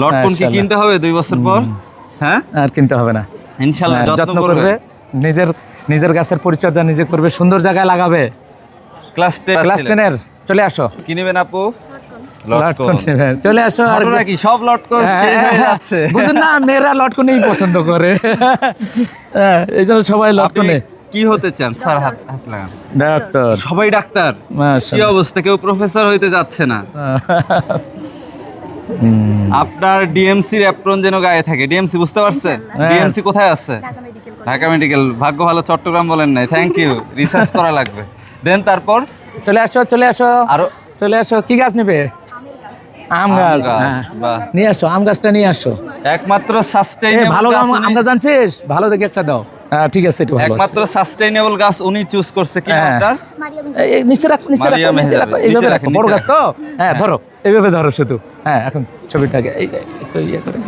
লটকন কি কিনতে হবে 2 বছর পর? হ্যাঁ, আর কিনতে হবে না, ইনশাআল্লাহ যত্ন করবে, নিজের গাছের পরিচর্যা নিজে করবে, সুন্দর জায়গায় লাগাবে। ক্লাস 10-এর চলে আসো, কি নেবেন আপু? লটকন নেবেন, চলে আসো। আর ঘটনা কি সব লটকন শেষ হয়ে যাচ্ছে? বুঝুন না, মেয়েরা লটকনই পছন্দ করে, এই জন্য সবাই লটকনে। কি হতে চান স্যার? হাত লাগান। ডাক্তার। সবাই ডাক্তার? কি মাশাআল্লাহ। অবস্থা, কেউ প্রফেসর হইতে যাচ্ছে না। আপনার ডিএমসির অ্যাপ্রন যেন গায়ে থাকে। ডিএমসি বুঝতে পারছেন? ডিএমসি কোথায় আছে? ঢাকা মেডিকেল। ভাগ্য ভালো চট্টগ্রাম বলেন নাই। থ্যাংক ইউ, রিসার্চ করা লাগবে। দেন তারপর চলে আসো, চলে আসো, আরো চলে আসো। কি গাছ নেবে? আম গাছ। বাহ, নিয়ে আসো, আম গাছটা নিয়ে আসো। একমাত্র এই সাস্টেইনেবল ভালো গাছ আম গাছ জানছিস? ভালো দেখে একটা দাও। ঠিক আছে, একটু ভালো আছে। একমাত্র সাস্টেইনেবল গাছ উনি চুজ করছে কি হ্যাঁ। আপনার? এই নিচে রাখো, নিচে রাখো, মারিয়া নিচে রাখো, মেহজাবি। এইভাবে নিচে রাখো, রাখেন, বড় নিচে গাছ তো। হ্যাঁ, ধরো, এইভাবে ধরো শুধু। হ্যাঁ, এখন ছবিটাকে একটু ইয়ে করে